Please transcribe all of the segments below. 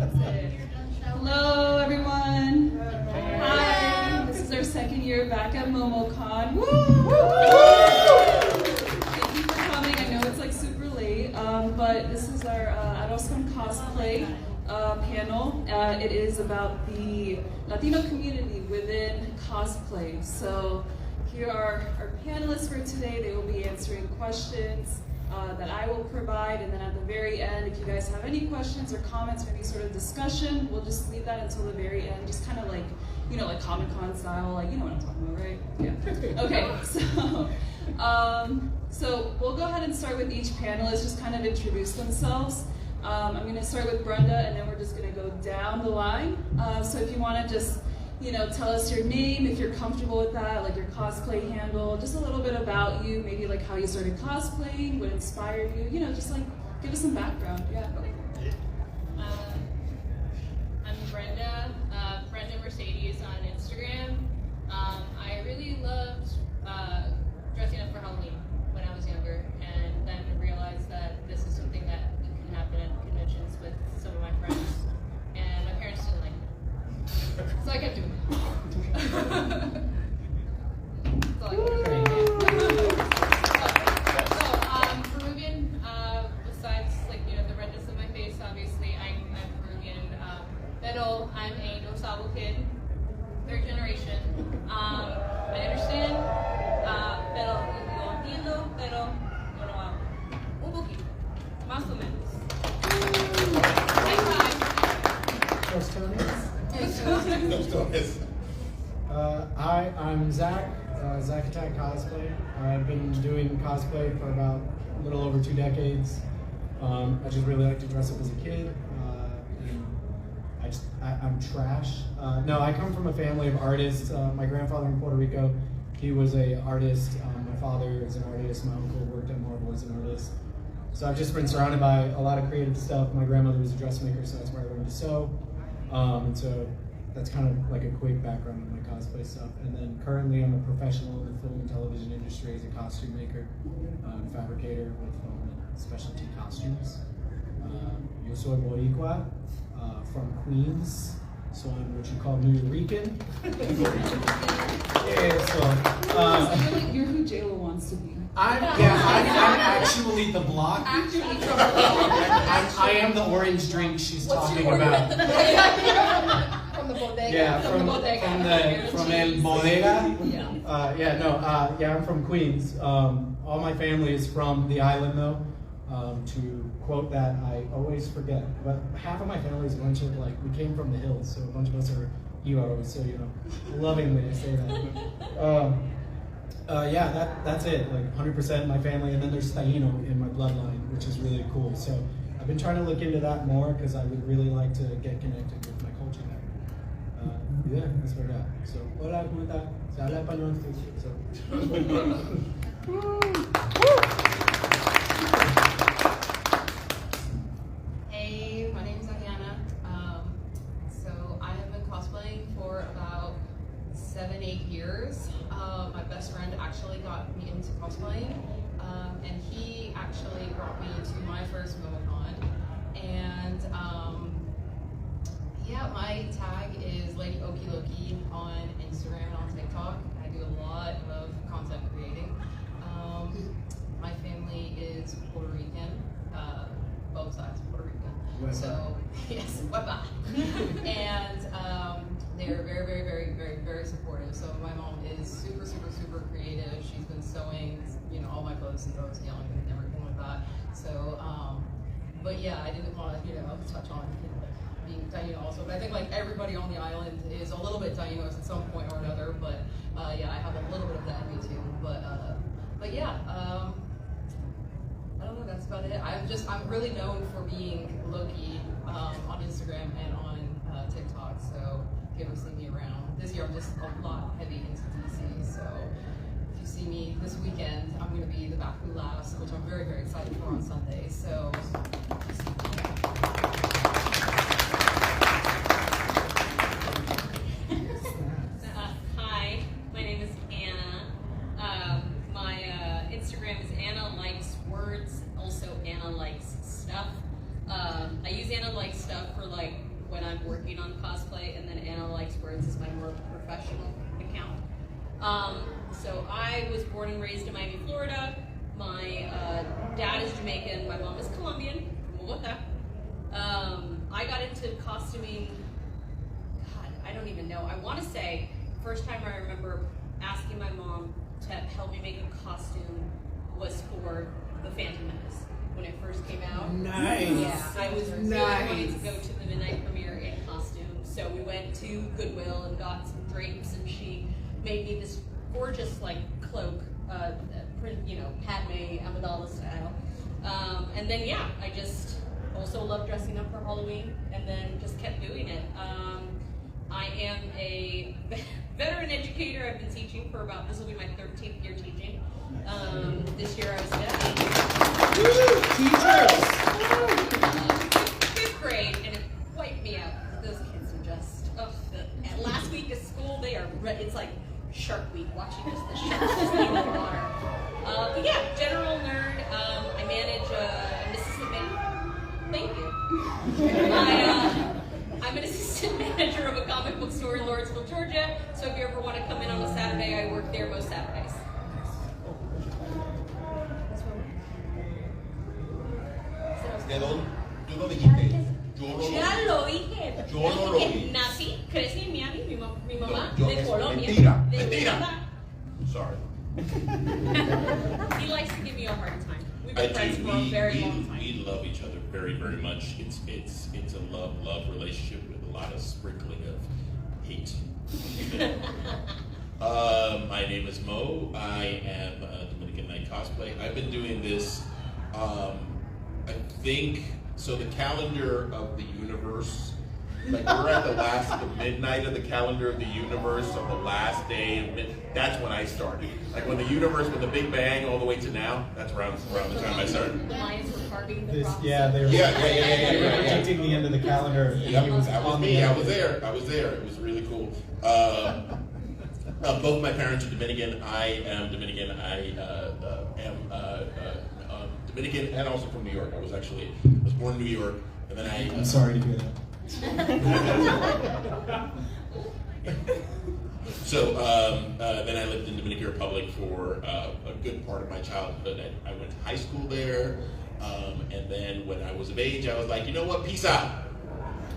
Hello, everyone. Hi. This is our second year back at MomoCon. Woo! Thank you for coming. I know it's like super late, but this is our Arroz Con Cosplay panel. It is about the Latino community within cosplay. So here are our panelists for today. They will be answering questions that I will provide, and then at the very end, if you guys have any questions or comments or any sort of discussion, we'll just leave that until the very end, just kind of like, you know, like Comic-Con style, like, you know what I'm talking about, right? Yeah. Okay, so we'll go ahead and start with each panelist, just kind of introduce themselves. I'm going to start with Brenda, and then we're just going to go down the line. So if you want to just, you know, tell us your name, if you're comfortable with that, like your cosplay handle, just a little bit about you, maybe like how you started cosplaying, what inspired you, you know, just like give us some background. Yeah. I'm Brenda, Brenda Mercedes on Instagram. I really loved dressing up for Halloween when I was younger, and then realized that this is something that can happen at conventions with some of my friends, and my parents didn't like it. So I kept doing it. That's all I can say. So, Peruvian, besides, like, you know, the redness of my face, obviously, I'm Peruvian. Pero I'm a Nosabo kid, third generation. I understand, pero lo entiendo, pero yo no hablo. Un poquito, más o menos. Hi, I'm Zach, Zach Attack Cosplay. I've been doing cosplay for about a little over 2 decades. I just really like to dress up as a kid. And I'm trash. No, I come from a family of artists. My grandfather in Puerto Rico, he was an artist. My father is an artist. My uncle worked at Marvel as an artist. So I've just been surrounded by a lot of creative stuff. My grandmother was a dressmaker, so that's where I learned to sew. And so that's kind of like a quick background of my cosplay stuff. And then currently I'm a professional in the film and television industry as a costume maker and fabricator with specialty costumes. Yo soy Boricua from Queens, so I'm what you call New Yorican. Yeah, So you're who J-Lo wants to be. I'm actually the block. I am the orange drink she's talking about. From the bodega. Yeah, from El Bodega. Yeah. I'm from Queens. All my family is from the island, though. To quote that, I always forget. But half of my family is a bunch of, like, we came from the hills, so a bunch of us are Iwaros, so, you know, lovingly I say that. That's it, like 100% my family, and then there's Taino in my bloodline, which is really cool. So I've been trying to look into that more because I would really like to get connected with my culture. Yeah, that's what I got. So, hola, ¿cómo está? Se habla español. Hey, my name is Ariana. So I have been cosplaying for about 7-8 years. My best friend actually got me into cosplaying, and he actually brought me to my first MomoCon. And yeah, my tag is Lady Okie Loki on Instagram and on TikTok. I do a lot of content creating. My family is Puerto Rican, both sides of Puerto Rican. So yes, bye-bye. And they're very, very, very, very, very supportive. So my mom is super, super, super creative. She's been sewing, you know, all my clothes since I was young and everything like that. So, but yeah, I didn't want to, you know, touch on, you know, being Taino also. But I think like everybody on the island is a little bit Tainos at some point or another. But yeah, I have a little bit of that in me too. But yeah, I don't know. That's about it. I'm really known for being low-key on Instagram and on TikTok. So if you ever see me around, this year I'm just a lot heavy into DC. So if you see me this weekend, I'm going to be the Back Who Laughs, which I'm very, very excited for on Sunday. So. Hi, my name is Anna. My Instagram is Anna Likes Words, also Anna Likes Stuff. I use Anna Likes Stuff for like when I'm working on cosplay, and then Anna Likes Words is my more professional account. So I was born and raised in Miami, Florida. My dad is Jamaican, my mom is Colombian, from Bogota. I got into costuming, God, I don't even know. I want to say, first time I remember asking my mom to help me make a costume was for The Phantom Menace. When it first came out. Nice. Yeah, I was really wanting to go to the midnight premiere in costume. So we went to Goodwill and got some drapes, and she made me this gorgeous like cloak, print, you know, Padme Amidala style. And then yeah, I just also loved dressing up for Halloween, and then just kept doing it. I am a veteran educator. I've been teaching for about, this will be my 13th year teaching. This year I was fifth grade, and it wiped me out. Those kids are just, last week of school, they are, it's like Shark Week, watching just the sharks just eat the water. But yeah, general nerd. I manage an assistant thank you. I'm an assistant manager of a comic book store in Lawrenceville, Georgia. So if you ever want to come in on a Saturday, I work there most Saturdays. Tú lo dijiste. Ya lo dije. Yo no lo vi. Nací, crecí en Miami, mi mamá Yo- de Colombia. Mentira, de mentira. Bogotá. Sorry. He likes to give me a hard time. We've I been friends do. for a very long time. We love each other very, very much. It's a love relationship with a lot of sprinkling of hate. My name is Mo. I am a Dominican Night Cosplay. I've been doing this. I think so. The calendar of the universe. Like we're at the midnight of the calendar of the universe, of the last day of that's when I started. Like when the Big Bang all the way to now, that's around the time I started. The Mayans were carving the This, prophecy. yeah, they were Yeah. predicting the end of the calendar. And Yep, he was that was on me. the I end. was there. It was really cool. Both my parents are Dominican. I am Dominican. I am Dominican and also from New York. I was born in New York, and then I'm sorry to hear that. So then I lived in Dominican Republic for a good part of my childhood. I went to high school there, and then when I was of age, I was like, you know what, peace out,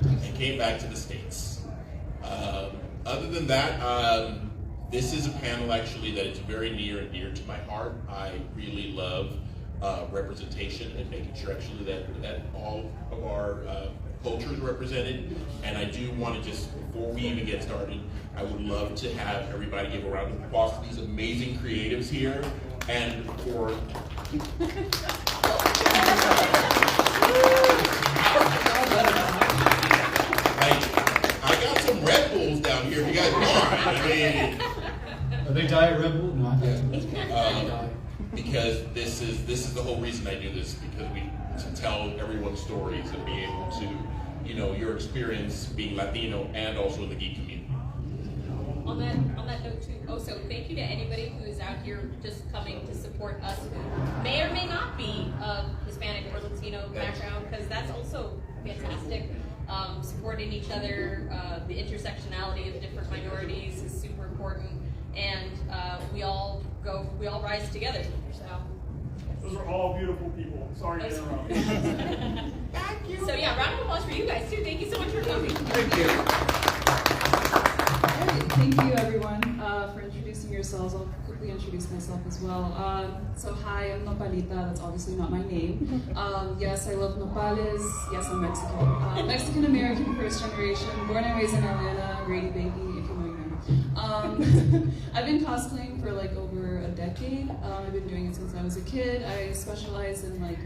and came back to the States. Other than that, this is a panel actually that is very near and dear to my heart. I really love representation and making sure actually that all of our cultures are represented. And I do want to just, before we even get started, I would love to have everybody give a round of applause to these amazing creatives here and for I got some Red Bulls down here if you guys want. I mean, Are they Diet Red Bull? No, I can't. because this is the whole reason I do this, because to tell everyone's stories and be able to, your experience being Latino and also in the geek community. On that note too, also thank you to anybody who is out here just coming to support us who may or may not be of Hispanic or Latino background, because that's also fantastic. Supporting each other, the intersectionality of different minorities is super important, and we all rise together. So. Those are all beautiful people. Sorry to interrupt. Thank you. So yeah, round of applause for you guys too. Thank you so much for coming. Thank you. Thank you, everyone, for introducing yourselves. I'll quickly introduce myself as well. So hi, I'm Nopalita. That's obviously not my name. Yes, I love nopales. Yes, I'm Mexican. Mexican-American, first generation, born and raised in Atlanta, Grady baby, if you know, you know. I've been cosplaying for like over a decade. I've been doing it since I was a kid. I specialize in like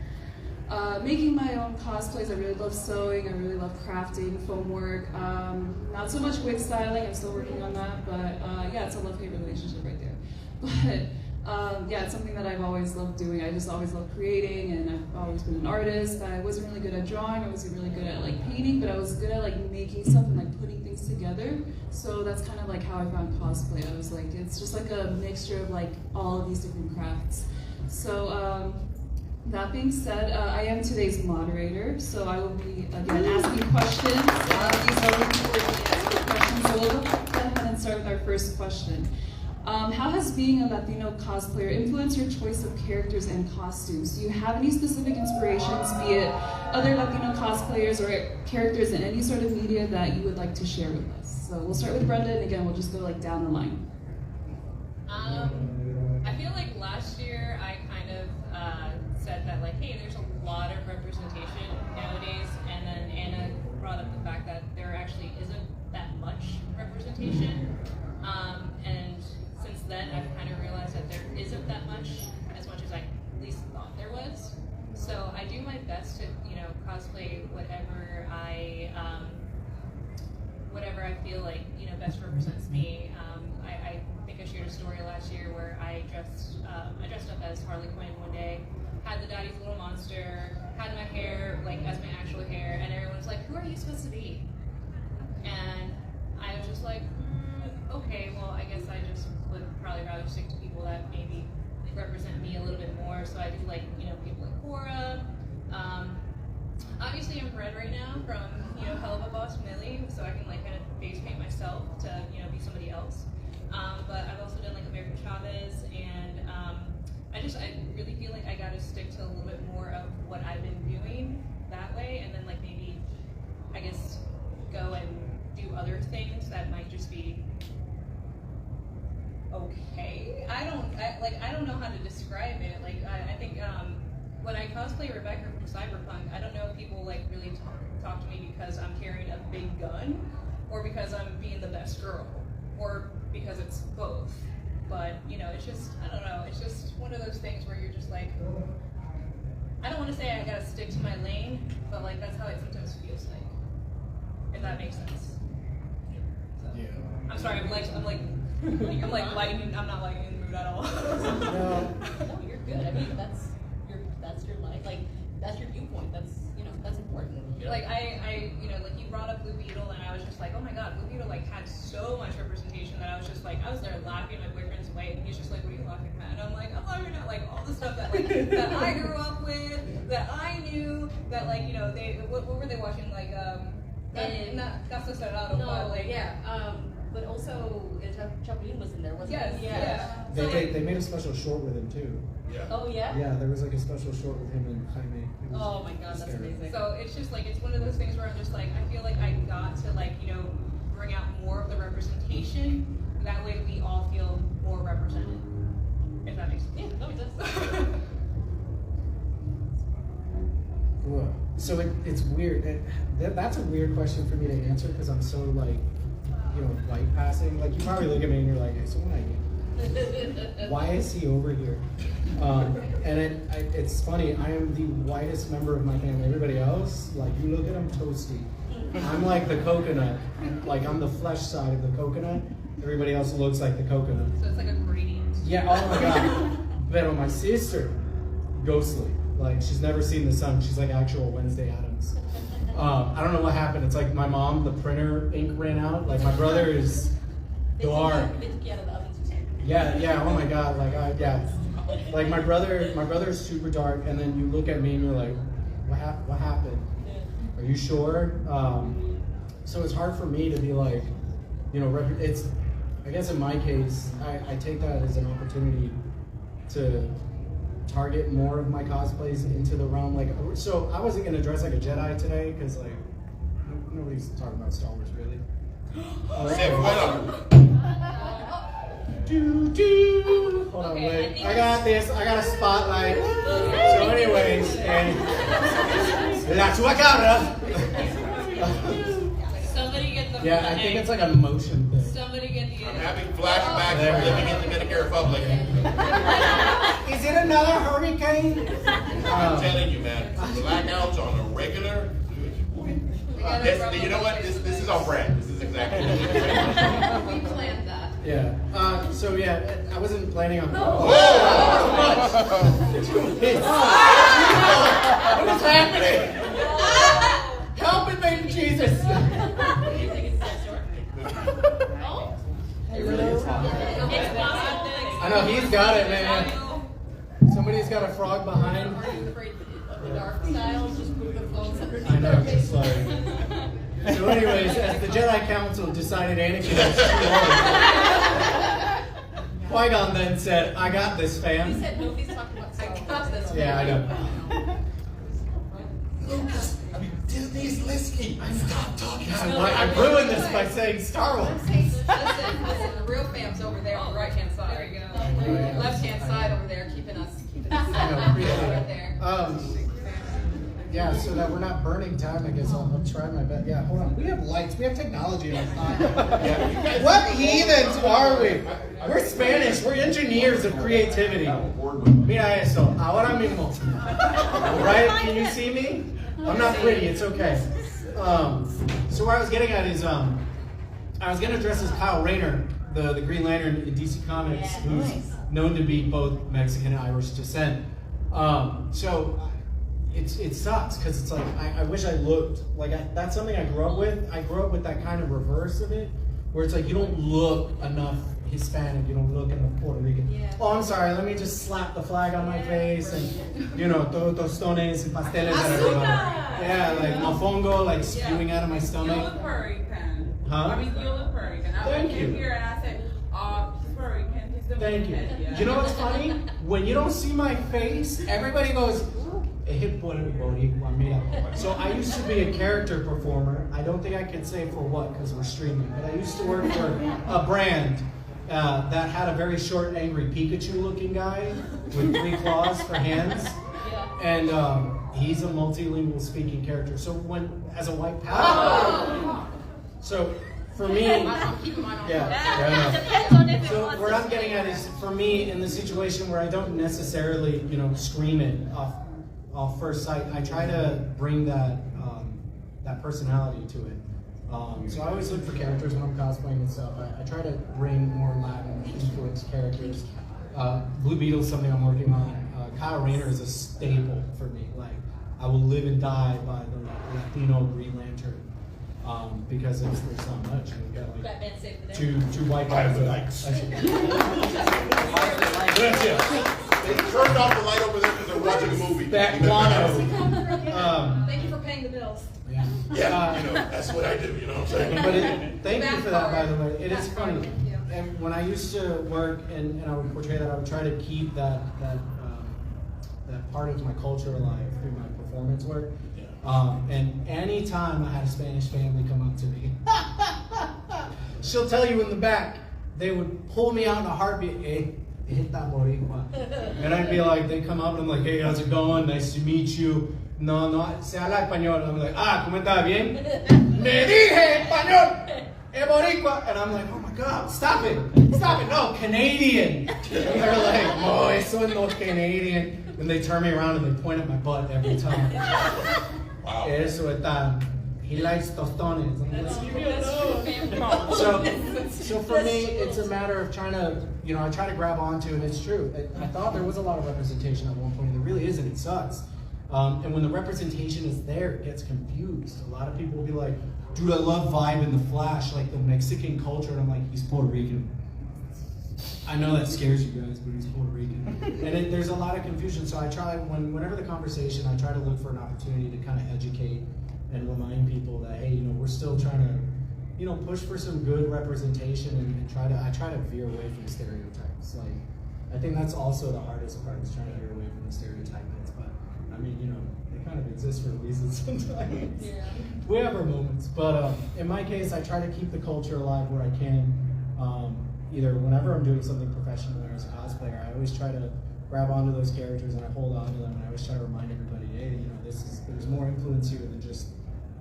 making my own cosplays. I really love sewing, I really love crafting, foam work. Not so much wig styling, I'm still working on that, but yeah, it's a love-hate relationship right there. But yeah, it's something that I've always loved doing. I just always loved creating, and I've always been an artist. I wasn't really good at drawing, I wasn't really good at like painting, but I was good at like making stuff and like putting things together. So that's kind of like how I found cosplay. I was like, it's just like a mixture of like all of these different crafts. So That being said, I am today's moderator, so I will be again asking questions. These are the people who will be asking questions, so we'll go ahead and start with our first question. How has being a Latino cosplayer influenced your choice of characters and costumes? Do you have any specific inspirations, be it other Latino cosplayers or characters in any sort of media that you would like to share with us? So we'll start with Brenda, and again, we'll just go like down the line. I feel like last year I kind of said that like, hey, there's a lot of representation nowadays, and then Anna brought up the fact that there actually isn't that much representation, and since then I've kind of realized that there isn't that much as I at least thought there was. So I do my best to, cosplay whatever I feel like, best represents me. I think I shared a story last year where I dressed up as Harley Quinn one day, had the Daddy's Little Monster, had my hair like as my actual hair, and everyone's like, who are you supposed to be? And I was just like, okay, well, I guess I just would probably rather stick to people that maybe represent me a little bit more. So I do like, people like Cora. Obviously I'm red right now from, Hell of a Boss Millie, so I can like kind of face paint myself to, be somebody else. But I've also done like American Chavez, and I really feel like I gotta stick to a little bit more of what I've been doing that way, and then like maybe, I guess, go and do other things that might just be okay. I don't know how to describe it. Like I think when I cosplay Rebecca from Cyberpunk, I don't know if people like really talk to me because I'm carrying a big gun, or because I'm being the best girl, or because it's both. But it's just, I don't know, it's just one of those things where you're just like, I don't want to say I gotta stick to my lane, but like that's how it sometimes feels like, if that makes sense. So, Yeah. I'm sorry, I'm lighting, I'm not lighting in the mood at all. No. No, you're good. I mean, that's your life. Like, that's your viewpoint. That's important. Like like you brought up Blue Beetle, and I was just like, oh my god, Blue Beetle like had so much representation that I was just like, I was there laughing my boyfriend's away, and he's just like, what are you laughing at? And I'm like, I'm laughing at like all the stuff that like that I grew up with, that I knew, that like they what were they watching, like not Casa Cerrado, No, but like but also Chaplin was in there, wasn't yes, he? yeah. They, So, like, they made a special short with him too. Yeah. Oh yeah. Yeah, there was like a special short with him and Jaime. It was Oh my god, that's hysterical. amazing. So it's just like, it's one of those things where I'm just like, I feel like I got to like, bring out more of the representation. That way we all feel more represented. If that makes sense. Yeah, that makes sense. Whoa. So it's weird. That's a weird question for me to answer because I'm so like, white passing. Like you probably look at me and you're like, hey, so why is he over here? And it's funny. I am the whitest member of my family. Everybody else, like you look at them, toasty. I'm like the coconut. Like I'm the flesh side of the coconut. Everybody else looks like the coconut. So it's like a gradient. Yeah. Oh my god. But my sister, ghostly. Like she's never seen the sun. She's like actual Wednesday Addams. I don't know what happened. It's like my mom, the printer ink ran out. Like my brother is dark. They took you out of the oven too soon. Yeah. Oh my god. Like my brother is super dark, and then you look at me and you're like, what happened? Are you sure? So it's hard for me to be like, it's. I guess in my case, I take that as an opportunity to target more of my cosplays into the realm. Like, so I wasn't gonna dress like a Jedi today because like nobody's talking about Star Wars really. Say what? Hold on, Okay, wait. I got this. I got a spotlight. So, anyways, and la chupacabra. Somebody get the. Yeah, I think it's like a motion thing. Somebody get the. I'm having flashbacks of living in the Dominican Republic. Is it another hurricane? I'm telling you, man, blackouts on a regular. You know what? This is on brand. This is exactly what it is. We planned that. Yeah. So yeah, I wasn't planning on. What is happening? Help me, baby Jesus! It really is hot. I know he's got it, man. Somebody's got a frog behind. Jedi Council decided Anakin was too old, Qui-Gon then said, "I got this, fam." He said nobody's talking about Star Wars. Yeah, I know. Lucas, I mean, Disney's listening. Stop talking. I ruined this by saying Star Wars. Listen, the real fam's over there on the right-hand side. There you go. Left-hand side over there, keeping us right there. Yeah, so that we're not burning time, I guess I'll try my best. Yeah, hold on. We have lights. We have technology in our time. What heathens are we? We're Spanish. We're engineers of creativity. Mira eso. Ahora mismo. Right? Can you see me? I'm not pretty. It's okay. So where I was getting at is, I was going to dress as Kyle Rayner, the Green Lantern in DC Comics, who's known to be both Mexican and Irish descent. So it sucks because it's like I wish I looked like that's something I grew up with. I grew up with that kind of reverse of it, where it's like you don't look enough Hispanic, you don't look enough Puerto Rican. Yeah. Oh, I'm sorry. Let me just slap the flag on my face and tostones and pasteles that are yeah, like mofongo, like spewing out of my stomach. You look Puerto Rican. Huh? I mean, you look Puerto Rican. I came here and I said, he's Puerto Rican. He's the Thank you. Yeah. You know what's funny? When you don't see my face, everybody goes, so I used to be a character performer. I don't think I can say for what because we're streaming, but I used to work for a brand that had a very short, angry Pikachu-looking guy with 3 claws for hands. And he's a multilingual speaking character. So as a white power, so for me, So where I'm getting at is, for me, in the situation where I don't necessarily, scream it off first sight, I try to bring that personality to it. So I always look for characters when I'm cosplaying and stuff. I try to bring more Latin influenced characters. Blue Beetle is something I'm working on. Kyle Rayner is a staple for me. Like, I will live and die by the Latino Green Lantern. Because there's not much. We've got like two white guys. They turned off the light over there because they're watching a movie. That guano. Thank you for paying the bills. Yeah, that's what I do, you know what I'm saying? But thank you for that, by the way. It is funny. And when I used to work and I would portray that, I would try to keep that part of my culture alive through my performance work. And anytime I had a Spanish family come up to me, she'll tell you in the back, they would pull me out in a heartbeat. And I'd be like, they come up and I'm like, hey, how's it going? Nice to meet you. No, se habla español. I'm like, ¿cómo está? Bien? Me dije español. Es boricua. And I'm like, oh my God, stop it. Stop it. No, Canadian. And they're like, oh, eso no Canadian. And they turn me around and they point at my butt every time. Wow. Eso está. He likes tostones. So for me, it's a matter of trying to, I try to grab onto, and it's true. I thought there was a lot of representation at one point, and there really isn't. It sucks. And when the representation is there, it gets confused. A lot of people will be like, dude, I love Vibe in the Flash, like the Mexican culture. And I'm like, he's Puerto Rican. I know that scares you guys, but he's Puerto Rican. And there's a lot of confusion. So I try, whenever the conversation, I try to look for an opportunity to kind of educate and remind people that, hey, we're still trying to, push for some good representation and I try to veer away from stereotypes. Like, I think that's also the hardest part, is trying to veer away from the stereotypes. But I mean, they kind of exist for a reason sometimes. Yeah. We have our moments, but in my case, I try to keep the culture alive where I can. Either whenever I'm doing something professional or as a cosplayer, I always try to grab onto those characters and I hold on to them, and I always try to remind everybody, hey, there's more influence here than just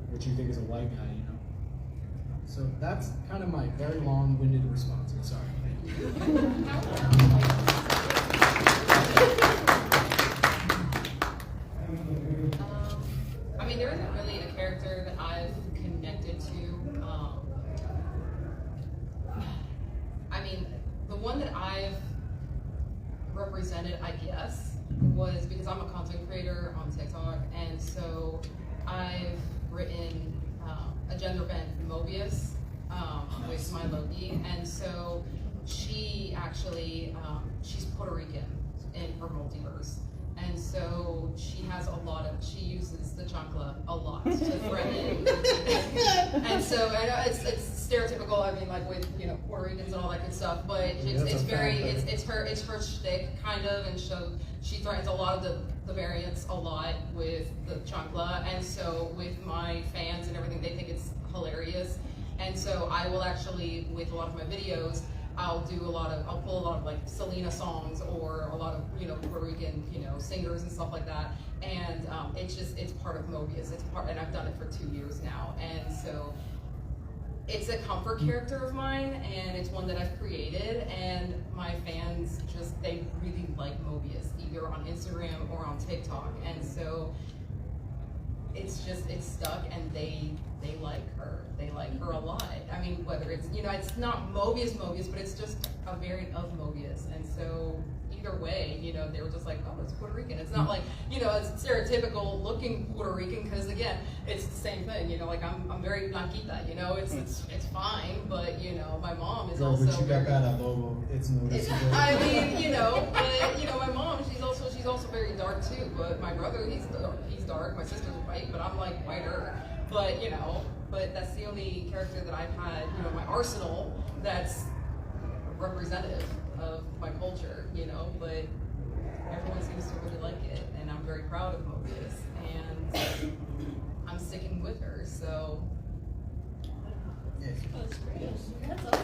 what you think is a white guy, So that's kind of my very long-winded response. I'm sorry. Thank you. I mean, there isn't really a character that I've connected to. I mean, the one that I've represented, I guess, was because I'm a content creator on TikTok, and so I've written a gender bent Mobius, voiced my Loki, and so she actually, she's Puerto Rican in her multiverse. And so she has she uses the chancla a lot to threaten. And so I know it's stereotypical. I mean, like with Puerto Ricans and all that good stuff, but it's her shtick kind of, and so she threatens a lot of the variants a lot with the chancla, and so with my fans and everything, they think it's hilarious, and so I will actually, with a lot of my videos, I'll pull a lot of like Selena songs or a lot of Puerto Rican singers and stuff like that, and it's part of Mobius. And I've done it for 2 years now, and so it's a comfort character of mine, and it's one that I've created, and my fans they really like Mobius, either on Instagram or on TikTok, and so it's stuck, and they like her. They like her a lot. I mean, whether it's it's not Mobius, but it's just a variant of Mobius, and so either way, they were just like, oh, it's Puerto Rican. It's not like it's stereotypical looking Puerto Rican, because again, it's the same thing. Like I'm very blanquita. It's fine, but my mom is also. But you got that logo. It's noticeable. I mean, but my mom, she's also very dark too. But my brother, he's dark. My sister's white, but I'm like whiter. But that's the only character that I've had, my arsenal that's representative of my culture, but everyone seems to really like it, and I'm very proud of Mobius, and I'm sticking with her, so. Yes. Oh, that's great. That's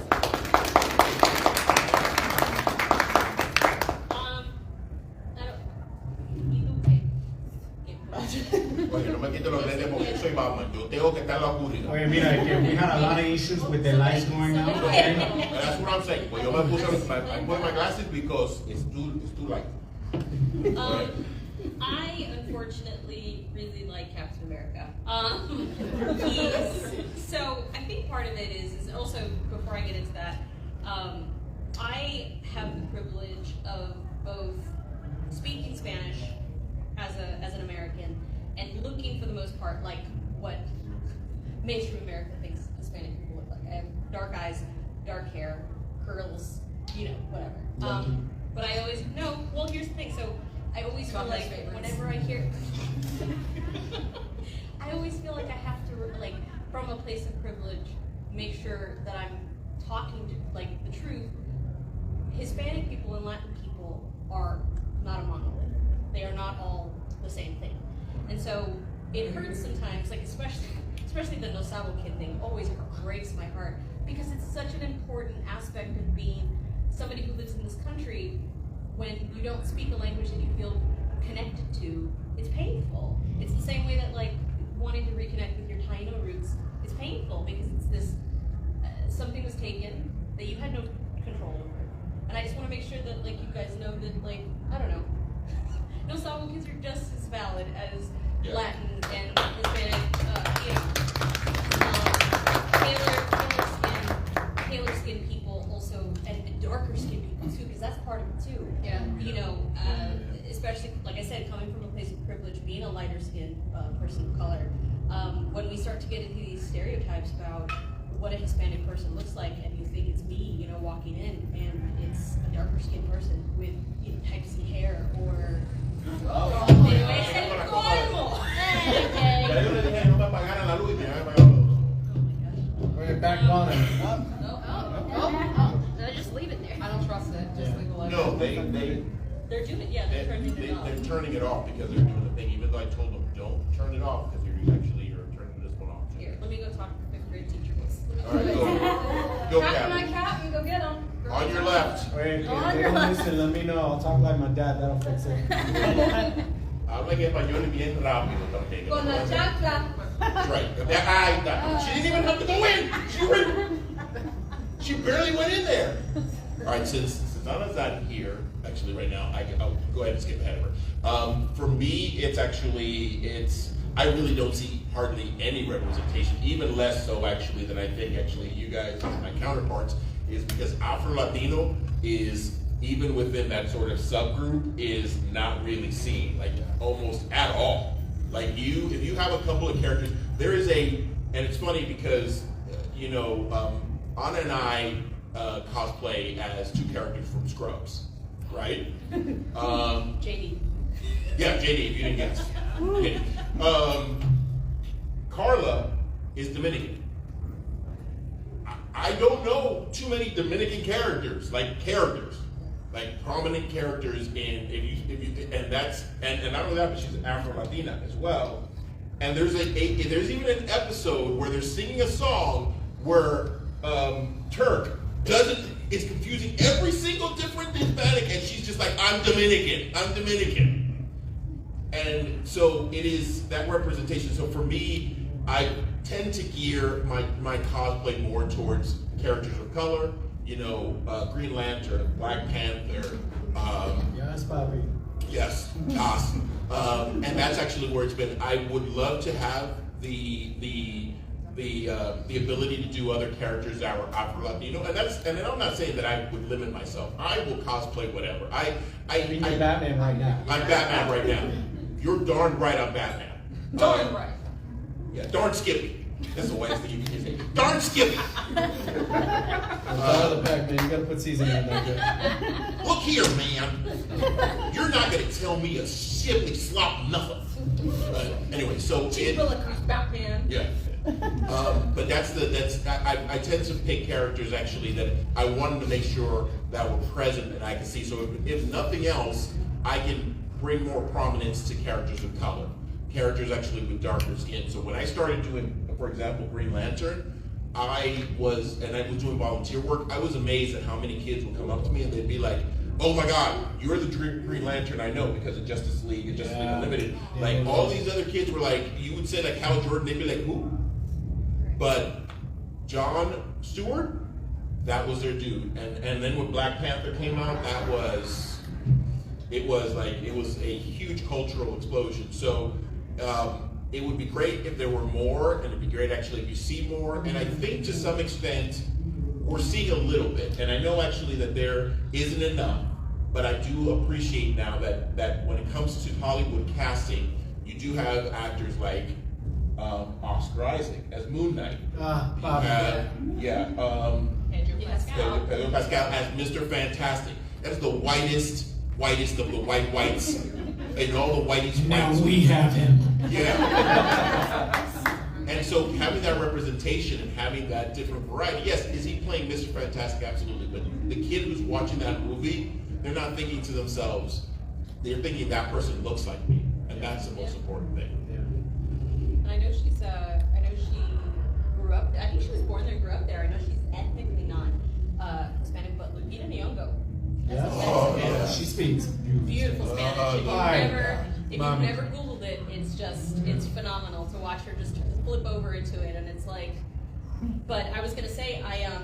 Oye, no me quito los lentes porque soy Batman. Yo tengo que estar oscuro. Oye, mira, we had a lot of issues with the lights going out. That's what I'm saying. Well, yo I put my glasses because it's too light. I unfortunately really like Captain America. So I think part of it is also, before I get into that, I have the privilege of both speaking Spanish as an American and looking, for the most part, like what mainstream America thinks Hispanic people look like. I have dark eyes, dark hair, curls, whatever. But I always here's the thing. So I always feel like whenever I hear, I always feel like I have to, like, from a place of privilege, make sure that I'm talking to, like, the truth. Hispanic people and Latin people are not a monolith. They are not all the same thing. And so it hurts sometimes, like especially the No Sabo Kid thing always breaks my heart, because it's such an important aspect of being somebody who lives in this country. When you don't speak a language that you feel connected to, it's painful. It's the same way that, like, wanting to reconnect with your Taino roots is painful, because it's this, something was taken that you had no control over. And I just want to make sure that, like, you guys know that, like, I don't know, No Sabo kids are just as valid as Latin and Hispanic, paler skinned people also, and darker skinned people too, because that's part of it too. Yeah. Especially, like I said, coming from a place of privilege, being a lighter skinned person of color, when we start to get into these stereotypes about what a Hispanic person looks like, and you think it's me, walking in, and it's a darker skinned person with types of hair, or back on it. No, just leave it there. I don't trust it. Just leave it like No, they're doing it. Yeah, they're turning it off. They're turning it off because they're doing the thing. Even though I told them don't turn it off, because you're turning this one off. Here, let me go talk to the fifth grade teacher. All right, go, Cap my Captain. cap and go get them. On your left. Wait, if they don't listen, let me know. I'll talk like my dad. That'll fix it. Habla en español bien rápido también. Con la chancla. That's right. Ahí está. She didn't even have to go in. She barely went in there. All right, since Anna's not here, actually right now, I'll go ahead and skip ahead of her. For me, I really don't see hardly any representation, even less so actually than I think actually you guys, my counterparts, is because Afro-Latino is, even within that sort of subgroup, is not really seen, like almost at all. Like if you have a couple of characters, there is and it's funny because, Anna and I cosplay as two characters from Scrubs, right? JD. Yeah, JD, if you didn't get it. Carla is Dominican. don't know too many Dominican characters, like prominent characters in, and not only that, but she's Afro-Latina as well. And there's even an episode where they're singing a song where Turk is confusing every single different Hispanic, and she's just like, I'm Dominican. And so it is that representation. So for me, I tend to gear my cosplay more towards characters of color, Green Lantern, Black Panther. Yes, Bobby. Yes, awesome. And that's actually where it's been. I would love to have the ability to do other characters that were Afro-Latino, and I'm not saying that I would limit myself. I will cosplay whatever. You're Batman right now. I'm Batman right now. You're darn right I'm Batman. Darn right. Yeah, darn Skippy. That's the whitest thing you can say. Darn Skippy. The back, man. You gotta put seasoning in there. Look here, man. You're not gonna tell me a shippy slop nothing. Anyway, so Batman. yeah. But I tend to pick characters actually that I wanted to make sure that were present and I can see. So if nothing else, I can bring more prominence to characters of color, characters actually with darker skin. So when I started doing, for example, Green Lantern, I was doing volunteer work. I was amazed at how many kids would come up to me and they'd be like, "Oh my God, you're the Green Lantern I know because of Justice League and Justice League Unlimited." Like all these other kids were like, you would say like Hal Jordan, they'd be like, "Who?" But John Stewart, that was their dude. And then when Black Panther came out, it was a huge cultural explosion. So it would be great if there were more, and it'd be great actually if you see more. And I think to some extent, we're seeing a little bit. And I know actually that there isn't enough, but I do appreciate now that when it comes to Hollywood casting, you do have actors like Oscar Isaac as Moon Knight. Pedro Pascal as Mr. Fantastic. That is the whitest of the whites, and all the whiteies. Now we have him. Yeah. And so having that representation and having that different variety, yes, is he playing Mr. Fantastic? Absolutely. But the kid who's watching that movie, they're not thinking to themselves, they're thinking that person looks like me. And that's the most important thing. And I know she grew up, I think she was born there and grew up there. I know she's ethnically not Hispanic, but Lupita Nyong'o. She speaks beautiful Spanish. If you've never Googled it, it's phenomenal to watch her just flip over into it, and it's like. But I was gonna say,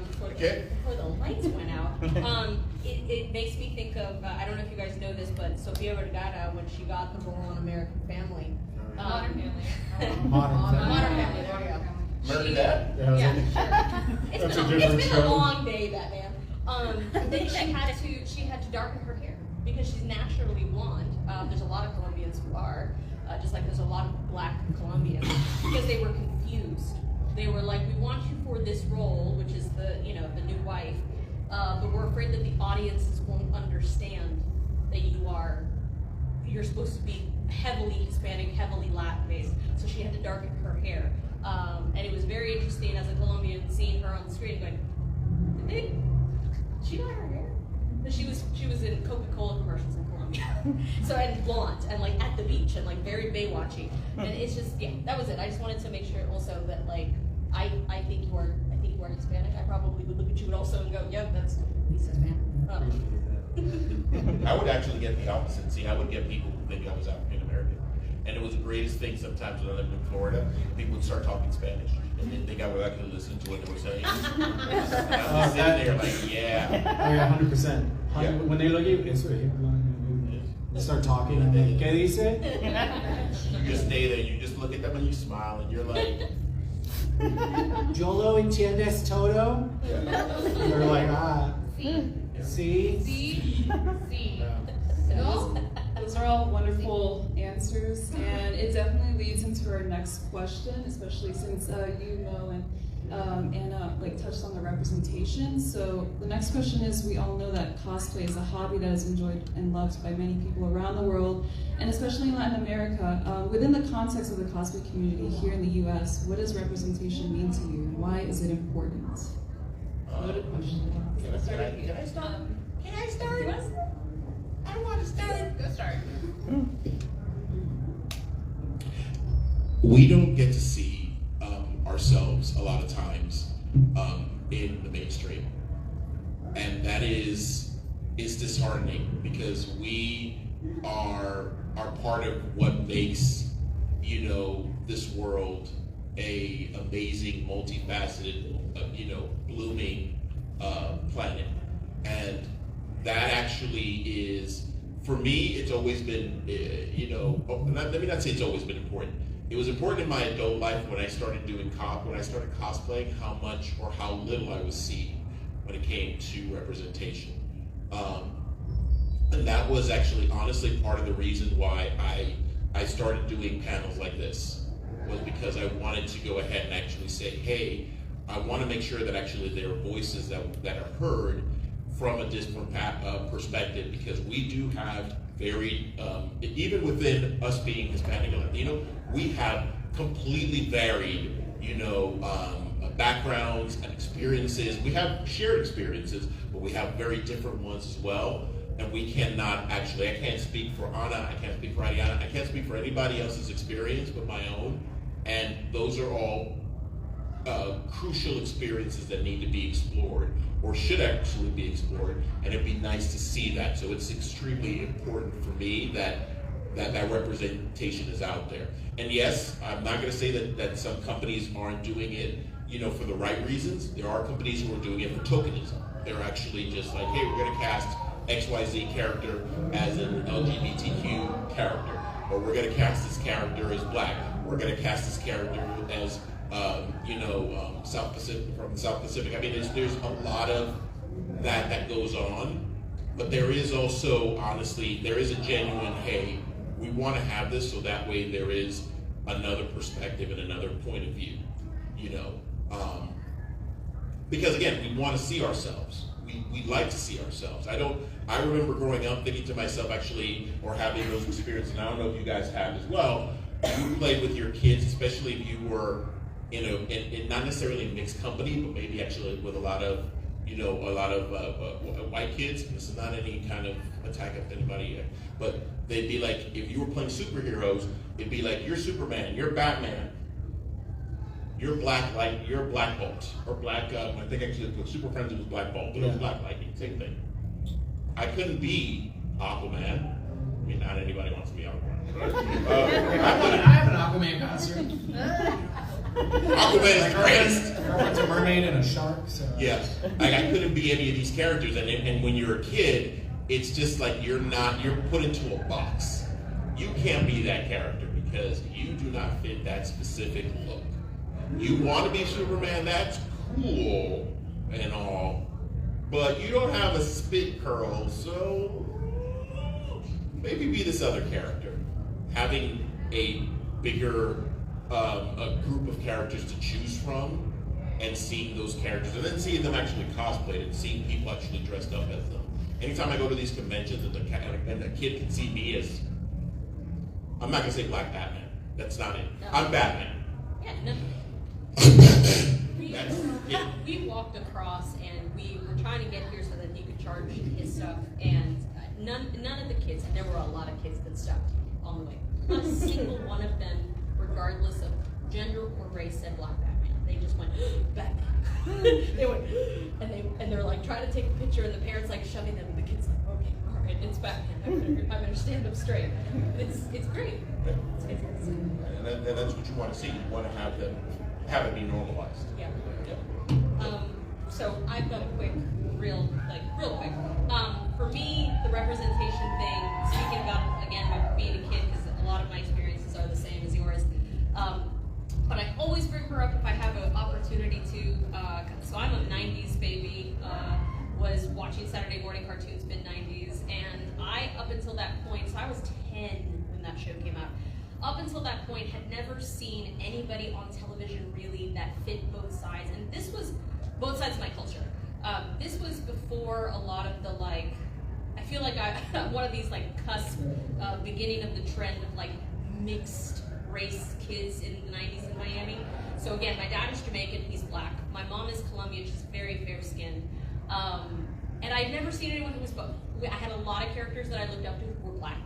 before the lights went out, it makes me think of I don't know if you guys know this, but Sofia Vergara, when she got the role on American Family. Modern Family. Modern Family. There we go. American Dad? Yeah. It's been a long day, Batman. Then she had to darken her hair because she's naturally blonde. There's a lot of Colombians who are, just like there's a lot of black Colombians, because they were confused. They were like, we want you for this role, which is the new wife, but we're afraid that the audiences won't understand that you're supposed to be heavily Hispanic, heavily Latin based. So she had to darken her hair, and it was very interesting as a Colombian seeing her on the screen going, she dyed her hair? She was in Coca-Cola commercials in Colombia. So, and blonde and like at the beach and like very Baywatchy. And it's just, that was it. I just wanted to make sure also that like I think you are Hispanic. I probably would look at you also and go, yep, that's Hispanic. I would actually get the opposite. See, I would get people who think I was African American. And it was the greatest thing sometimes when I lived in Florida. People would start talking Spanish and they'd think I would actually listen to what they were saying. And I was sitting there like, yeah. Oh yeah, 100%. Yeah. When they look at you, they start talking and they, ¿qué dice? You just stay there, you just look at them and you smile and you're like, ¿Yo lo entiendes todo? yeah. And they're like, see? Those are all wonderful answers, and it definitely leads into our next question, especially since and Anna touched on the representation. So the next question is, we all know that cosplay is a hobby that is enjoyed and loved by many people around the world, and especially in Latin America. Within the context of the cosplay community here in the US, what does representation mean to you, and why is it important? Can I start? Can I start? I want to start. Go start. We don't get to see ourselves a lot of times in the mainstream, and that is disheartening because we are part of what makes this world a amazing, multifaceted, blooming planet, and that actually is, for me, it's always been, let me not say it's always been important. It was important in my adult life when I started cosplaying, how much or how little I was seen when it came to representation. And that was actually, honestly, part of the reason why I started doing panels like this, was because I wanted to go ahead and actually say, hey, I want to make sure that actually there are voices that are heard from a different perspective, because we do have very, even within us being Hispanic and Latino, we have completely varied, backgrounds and experiences. We have shared experiences, but we have very different ones as well. And we cannot actually, I can't speak for Ana, I can't speak for Ariana, I can't speak for anybody else's experience but my own. And those are all crucial experiences that need to be explored, or should actually be explored, and it'd be nice to see that. So it's extremely important for me that representation is out there. And yes, I'm not going to say that some companies aren't doing it, for the right reasons. There are companies who are doing it for tokenism. They're actually just like, hey, we're going to cast XYZ character as an LGBTQ character, or we're going to cast this character as black. We're going to cast this character as South Pacific, from the South Pacific. I mean, there's a lot of that goes on, but there is also, honestly, there is a genuine, hey, we want to have this so that way there is another perspective and another point of view, because again, we want to see ourselves. We like to see ourselves. I remember growing up thinking to myself, actually, or having those experiences, and I don't know if you guys have as well. You played with your kids, especially if you were in not necessarily a mixed company, but maybe actually with a lot of white kids. This is not any kind of attack at anybody, but they'd be like, if you were playing superheroes, it'd be like, you're Superman, you're Batman, you're Black Bolt, or Black. I think actually with Super Friends it was Black Bolt, but it was Black Lightning, same thing. I couldn't be Aquaman. I mean, not anybody wants to be Aquaman. I have an Aquaman costume. Aquaman is great. It's a mermaid and a shark. So. Yeah, like I couldn't be any of these characters, and when you're a kid, it's just like you're put into a box. You can't be that character because you do not fit that specific look. You want to be Superman, that's cool and all, but you don't have a spit curl, so maybe be this other character. Having a bigger a group of characters to choose from, and seeing those characters, and then seeing them actually cosplayed, and seeing people actually dressed up as them. Anytime I go to these conventions and a kid can see me as, I'm not going to say Black Batman. That's not it. No. I'm Batman. Yeah, no. We walked across and we were trying to get here so that he could charge his stuff, and none of the kids, and there were a lot of kids that stopped on the way. Not a single one of them, regardless of gender or race, said Black Batman. They just went, Batman. They went, and they're like trying to take a picture, and the parents like shoving them, and the kids like, okay, all right, it's Batman. I'm gonna stand up straight. It's great. It's fantastic. And that's what you want to see. You want to have it be normalized. Yeah. So I've got a quick, real quick. For me, the representation thing, speaking about, again, being a kid, because a lot of my experiences are the same as yours. But I always bring her up if I have an opportunity to. So I'm a 90s baby, was watching Saturday morning cartoons, mid-90s, and up until that point, so I was 10 when that show came out. Up until that point, had never seen anybody on television really that fit both sides, and this was both sides of my culture. This was before a lot of the I feel like I'm one of these cusp beginning of the trend of mixed race kids in the 90s in Miami. So again, my dad is Jamaican, he's black. My mom is Colombian, she's very fair skinned. And I'd never seen anyone who was both. I had a lot of characters that I looked up to who were black.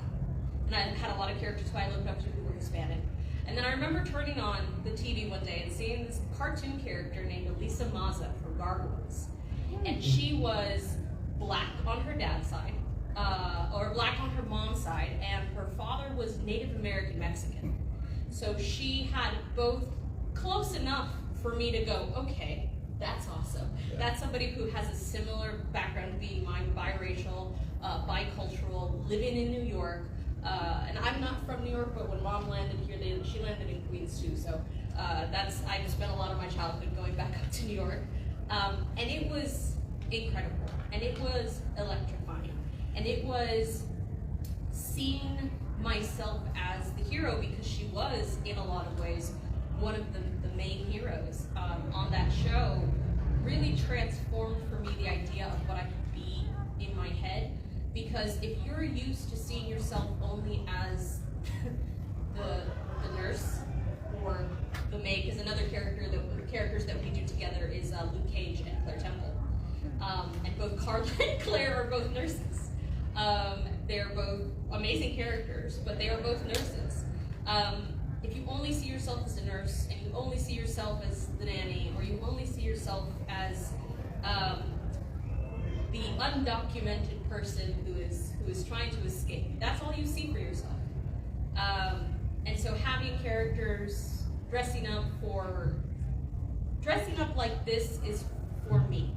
And I had a lot of characters who I looked up to who were Hispanic. And then I remember turning on the TV one day and seeing this cartoon character named Elisa Maza from Gargoyles. And she was black on her dad's side, or black on her mom's side, and her father was Native American Mexican. So she had both close enough for me to go, okay, that's awesome. Yeah. That's somebody who has a similar background, being mine, biracial, bicultural, living in New York. And I'm not from New York, but when Mom landed here, she landed in Queens too. So I just spent a lot of my childhood going back up to New York. And it was incredible, and it was electrifying, and it was seeing myself as the hero, because she was, in a lot of ways, one of the main heroes on that show. Really transformed for me the idea of what I could be in my head, because if you're used to seeing yourself only as the nurse or the maid, because another characters that we do together is Luke Cage and Claire Temple. And both Carla and Claire are both nurses. They're both amazing characters, but they are both nurses. If you only see yourself as a nurse, and you only see yourself as the nanny, or you only see yourself as the undocumented person who is trying to escape, that's all you see for yourself. And so having characters dressing up like this is for me.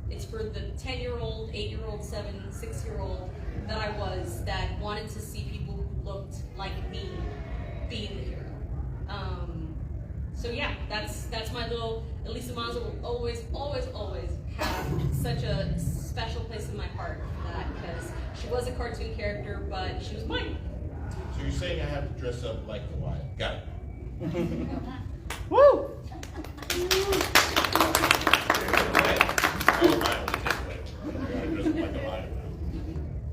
It's for the 10-year-old, 8-year-old, 7, 6-year-old that I was, that wanted to see people who looked like me being the hero. So yeah, that's my little, Elisa Maza will always, always, always have such a special place in my heart for that, because she was a cartoon character, but she was mine. So you're saying I have to dress up like the Lion? Got it. Woo!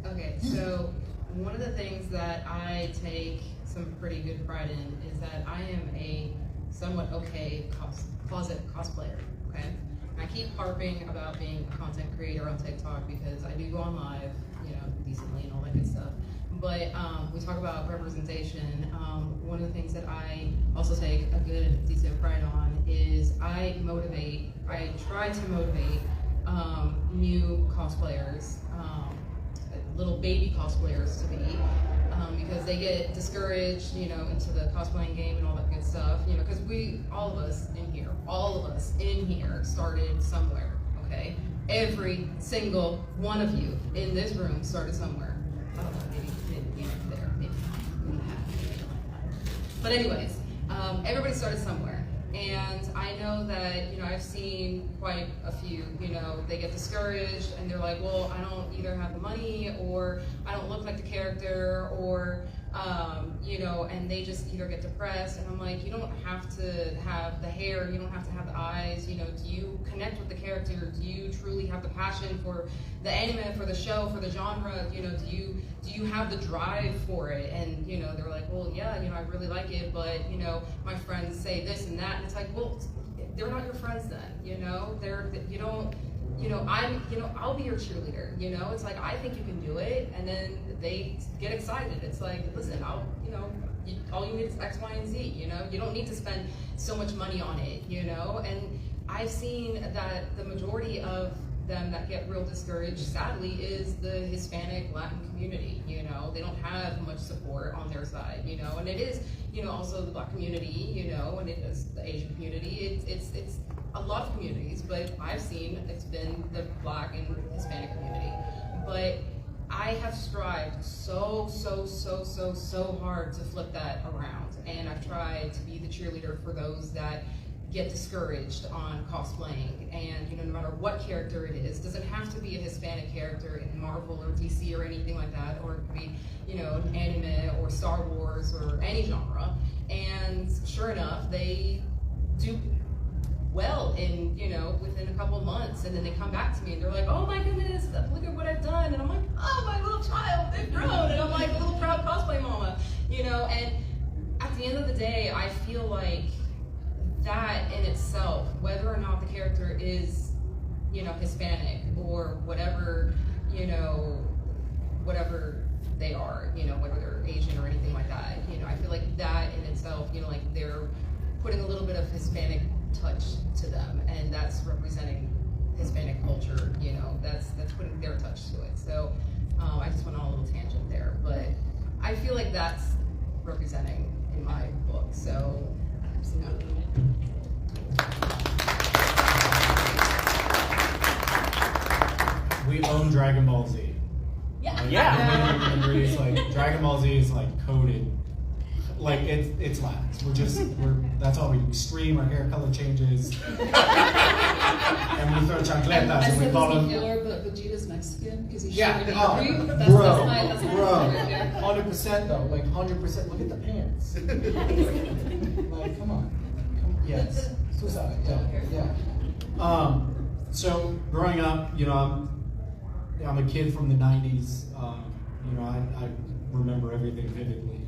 Okay, so one of the things that I take some pretty good pride in is that I am a somewhat okay closet cosplayer, okay? And I keep harping about being a content creator on TikTok because I do go on live, decently and all that good stuff. But we talk about representation. One of the things that I also take a good, decent pride on is I try to motivate new cosplayers, little baby cosplayers to be, because they get discouraged, into the cosplaying game and all that good stuff, because all of us in here started somewhere, okay? Every single one of you in this room started somewhere. I don't know, maybe there, maybe but anyways, everybody started somewhere. And I know that, I've seen quite a few, they get discouraged and they're like, well, I don't either have the money, or I don't look like the character, or, and they just either get depressed. And I'm like, you don't have to have the hair, you don't have to have the eyes, do you connect with the character? Do you truly have the passion for the anime, for the show, for the genre? Do you have the drive for it? And, they're like, well, yeah, I really like it, but, my friends say this and that. And it's like, well, they're not your friends then, I'll be your cheerleader, it's like, I think you can do it. And then they get excited. It's like, listen, all you need is X, Y, and Z, you don't need to spend so much money on it, and I've seen that the majority of them that get real discouraged, sadly, is the Hispanic Latin community. They don't have much support on their side, and it is, also the Black community, and it is the Asian community. It's a lot of communities, but I've seen it's been the Black and Hispanic community. But I have strived so hard to flip that around, and I've tried to be the cheerleader for those that get discouraged on cosplaying. And no matter what character it is, doesn't have to be a Hispanic character in Marvel or DC or anything like that, or it could be an anime or Star Wars or any genre. And sure enough, they do well in within a couple months, and then they come back to me and they're like, oh my goodness, look at what I've done. And I'm like, oh, my little child, they've grown. And I'm like a little proud cosplay mama, and at the end of the day, I feel like that in itself, whether or not the character is, you know, Hispanic or whatever, you know, whatever they are, you know, whether they're Asian or anything like that, you know, I feel like that in itself, you know, like they're putting a little bit of Hispanic touch to them, and that's representing Hispanic culture, you know, that's putting their touch to it. So I just went on a little tangent there, but I feel like that's representing in my book. So We own Dragon Ball Z. Yeah. It's like Dragon Ball Z is like coded, like it's lax. That's all we do. Extreme. Our hair color changes, and we throw chancletas, I and we said call this them. before, but Vegeta's Mexican because he's Yeah, short and oh, hungry. bro, That's my bro, right there. 100% though, like 100%. Look at the pants. Like, come on. Yes. Suicide. Yeah. So growing up, you know, I'm a kid from the '90s. You know, I remember everything vividly.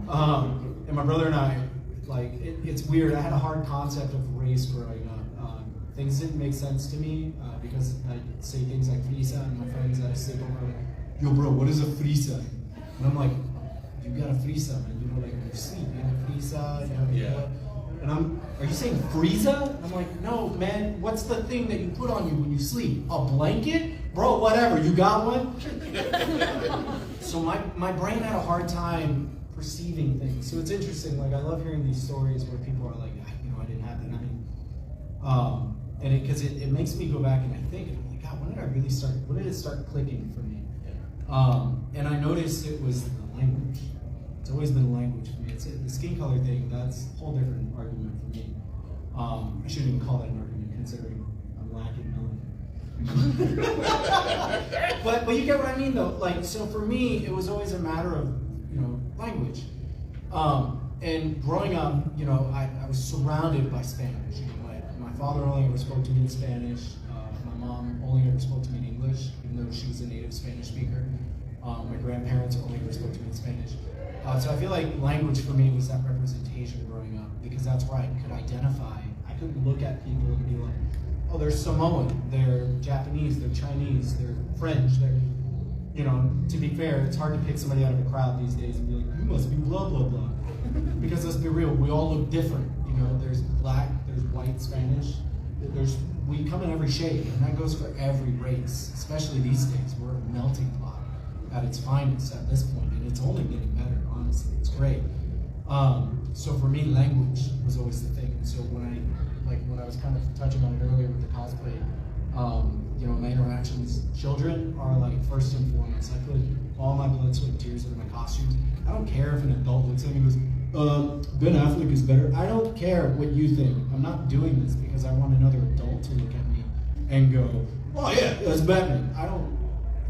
And my brother and I, like, it's weird. I had a hard concept of race growing up. Things didn't make sense to me because I say things like frisa, and my friends at a sleepover are like, yo, bro, what is a frisa? And I'm like, you got a frisa, man. You know, like when you sleep, you have a frisa, you have and are you saying frieza? And I'm like, no, man, what's the thing that you put on you when you sleep? A blanket? Bro, whatever, you got one? So my brain had a hard time perceiving things. So it's interesting, like I love hearing these stories where people are like, you know, I didn't have that. I mean, and because it makes me go back and I think, and I'm like, God, when did it start clicking for me? And I noticed it was the language. It's always been language for me. It's the skin color thing, that's a whole different argument for me. I shouldn't even call that an argument considering I'm lacking melanin. but you get what I mean though. Like, so for me, it was always a matter of, you know, language. And growing up, you know, I was surrounded by Spanish. You know, my father only ever spoke to me in Spanish. My mom only ever spoke to me in English, even though she was a native Spanish speaker. My grandparents only ever spoke to me in Spanish. So I feel like language for me was that representation growing up, because that's where I could identify. I couldn't look at people and be like, oh, they're Samoan, they're Japanese, they're Chinese, they're French, they're, you know, to be fair, it's hard to pick somebody out of a crowd these days and be like, you must be blah, blah, blah. Because let's be real, we all look different. You know, there's black, there's white Spanish, we come in every shade, and that goes for every race, especially these days. We're a melting pot at its finest at this point, and it's only getting better, honestly. It's great. So for me, language was always the thing. And so when I was kind of touching on it earlier with the cosplay, you know, my interactions, children are like first and foremost. I put all my blood, sweat, and tears into my costumes. I don't care if an adult looks at me and goes, Ben Affleck is better. I don't care what you think. I'm not doing this because I want another adult to look at me and go, oh yeah, that's Batman.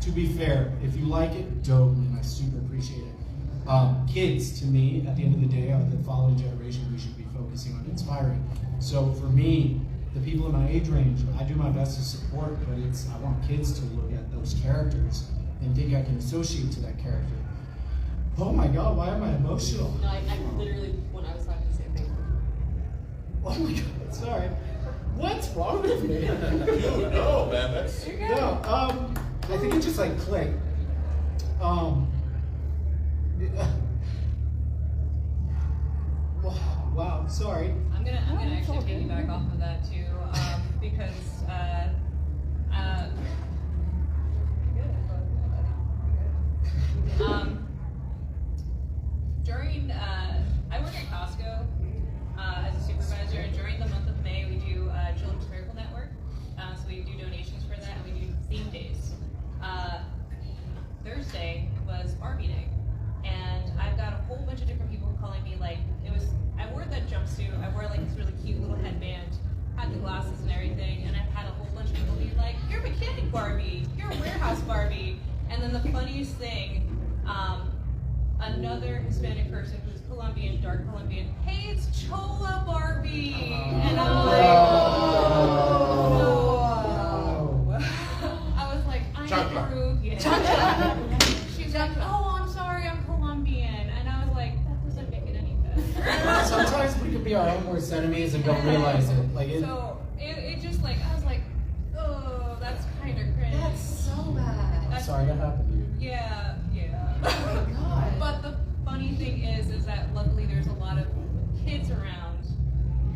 To be fair, if you like it, dope, and I super appreciate it. Kids, to me, at the end of the day, are the following generation we should be focusing on inspiring. So for me, the people in my age range, I do my best to support, but I want kids to look at those characters and think I can associate to that character. Oh my God, why am I emotional? No, I literally, when I was talking, the same thing. Oh my God, sorry. What's wrong with me? Dude, no, man, that's... No, I think it just like clicked. Wow, sorry. I'm gonna actually piggyback off of that too, because during I work at Costco as a supervisor, and during the month of May we do Children's Miracle Network. So we do donations for that, and we do theme days. Thursday was Barbie Day, and I've got a whole bunch of different people calling me like, I wore that jumpsuit, I wore like this really cute little headband, had the glasses and everything, and I've had a whole bunch of people be like, you're mechanic Barbie, you're warehouse Barbie. And then the funniest thing, another Hispanic person who's Colombian, dark Colombian, hey, it's Chola Barbie. And I'm like, no. I was like, I'm Peruvian. She's like, oh, I'm sorry, I'm Colombian. And I was like, that doesn't make it any better. sometimes we could be our own worst enemies and don't realize it. Like it. So it just like I was like, oh, that's kind of cringe. That's so bad. Sorry that happened to you. Yeah. Oh my god. But the funny thing is that luckily there's a lot of kids around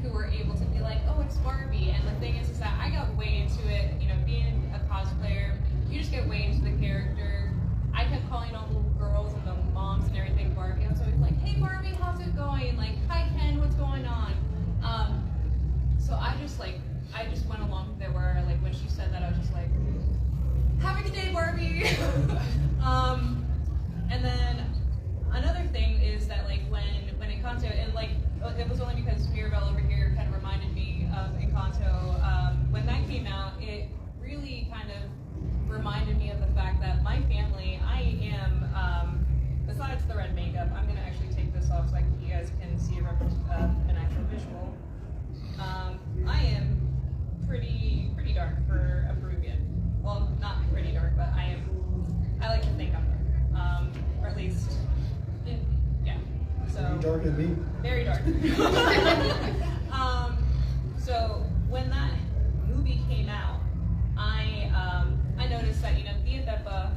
who were able to be like, oh, it's Barbie. And the thing is that I got way into it. You know, being a cosplayer, you just get way into the character. I kept calling all the little girls and the moms and everything Barbie. I was always like, hey Barbie, how's it going? Like, hi Ken, what's going on? So I just went along with it where like when she said that I was just like, have a good day, Barbie. And then another thing is that like when Encanto, and like it was only because Mirabelle over here kind of reminded me of Encanto. When that came out, it really kind of reminded me of the fact that my family, I am, besides the red makeup, I'm gonna actually take this off so you guys can see an actual visual. I am pretty dark for a Peruvian. Well, not pretty dark, but I like to think I'm dark. Or at least, yeah. So Darker than me. very dark. So when that movie came out, I noticed that, you know, Tia Pepa,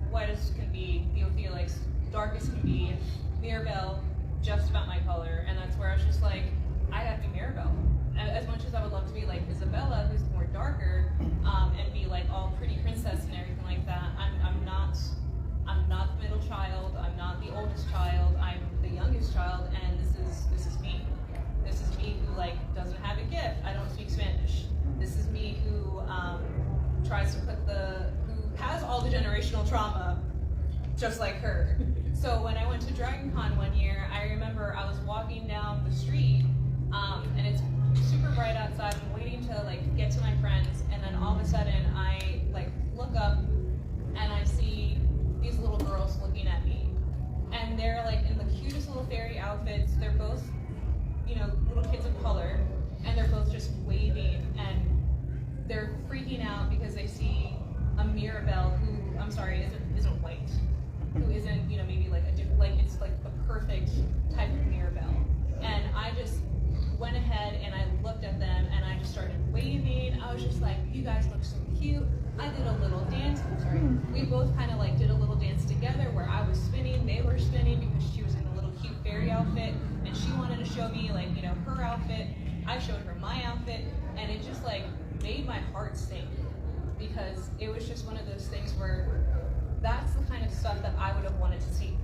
white as can be, Theo Felix, dark as can be, Mirabelle, just about my color, and that's where I was just like, I gotta be Mirabelle. As much as I would love to be like Isabella, who's more darker, and be like all pretty princess and everything like that, I'm not the middle child, I'm not the oldest child, I'm the youngest child, and this is me. This is me who like doesn't have a gift. I don't speak Spanish. This is me who tries to who has all the generational trauma, just like her. So when I went to Dragon Con one year, I remember I was walking down the street, and it's super bright outside. I'm waiting to like get to my friends, and then all of a sudden I like look up and I see these little girls looking at me, and they're like in the cutest little fairy outfits. They're both, you know, little kids of color, and they're both just waving, and they're freaking out because they see a Mirabelle who, I'm sorry, isn't white, who isn't, you know, maybe like a different, like it's like the perfect type of Mirabelle. And I just went ahead and I looked at them and I just started waving. I was just like, you guys look so cute. I did a little dance. I'm sorry. We both kind of like did a little dance together where I was spinning, they were spinning because she was in a little cute fairy outfit and she wanted to show me like, you know, her outfit. I showed her my outfit, and it just like made my heart sink because it was just one of those things where that's the kind of stuff that I would have wanted to see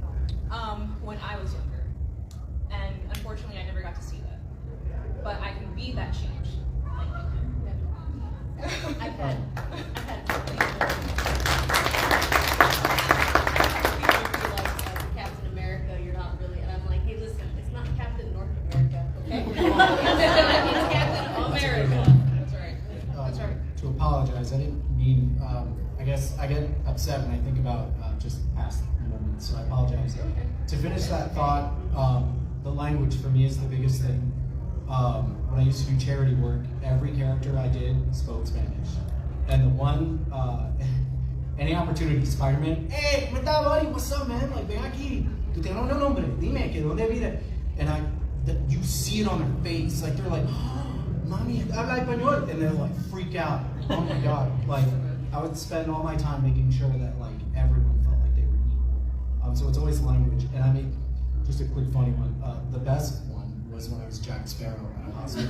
when I was younger. And unfortunately, I never got to see that. But I can be that change. I've had Captain America, you're not really, and I'm like, hey, listen, it's not Captain North America, okay? It's Captain America. That's right. That's right. To apologize, I didn't mean. I guess I get upset when I think about just past moments, so I apologize. To finish that thought, the language for me is the biggest thing. When I used to do charity work, every character I did spoke Spanish. And the one, any opportunity, Spider-Man, hey, ¿cómo estás, buddy? What's up, man? Like, ven aquí. Tu tienes un nombre. Dime, que dónde vive. And you see it on their face. Like, they're like, oh, Mami, habla español. And they're like, freak out. Oh my God. Like, I would spend all my time making sure that, like, everyone felt like they were equal. So it's always language. And I mean, just a quick funny one. The best one was when I was Jack Sparrow at a hospital.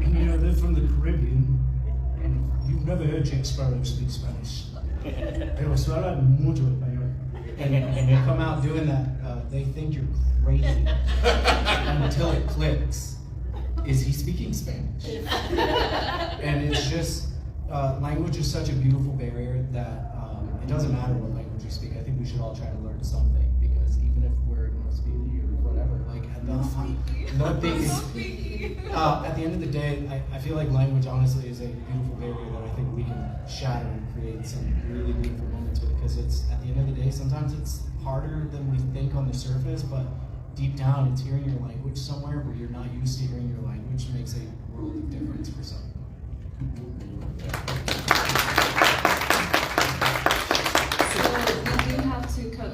You know, they're from the Caribbean. And you've never heard Jack Sparrow speak Spanish. Pero se habla mucho español. And they come out doing that, they think you're crazy. Until it clicks. Is he speaking Spanish? And it's just, language is such a beautiful barrier that it doesn't matter what language you speak. I think we should all try to learn something, because even if we're no speaking or whatever, like at the end of the day, I feel like language honestly is a beautiful barrier that I think we can shatter and create some really beautiful moments with, because it's, at the end of the day, sometimes it's harder than we think on the surface, but deep down it's hearing your language somewhere where you're not used to hearing your language makes a world of difference for some. So we do have to cut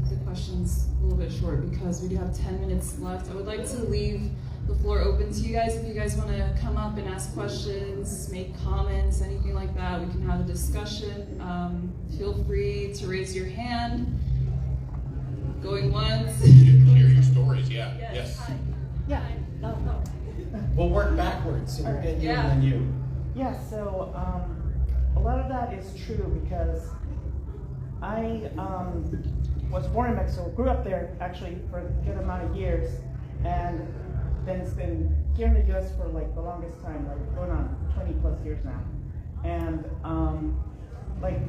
the questions a little bit short because we do have 10 minutes left. I would like to leave the floor open to you guys. If you guys want to come up and ask questions, make comments, anything like that, we can have a discussion. Feel free to raise your hand. Going once. Share your stories, yeah. Yes. Hi. Yeah. No. We'll work backwards, so we'll get you and then you. Yeah, so a lot of that is true because I was born in Mexico, grew up there actually for a good amount of years, and then it's been here in the US for like the longest time, like going on 20 plus years now. And like,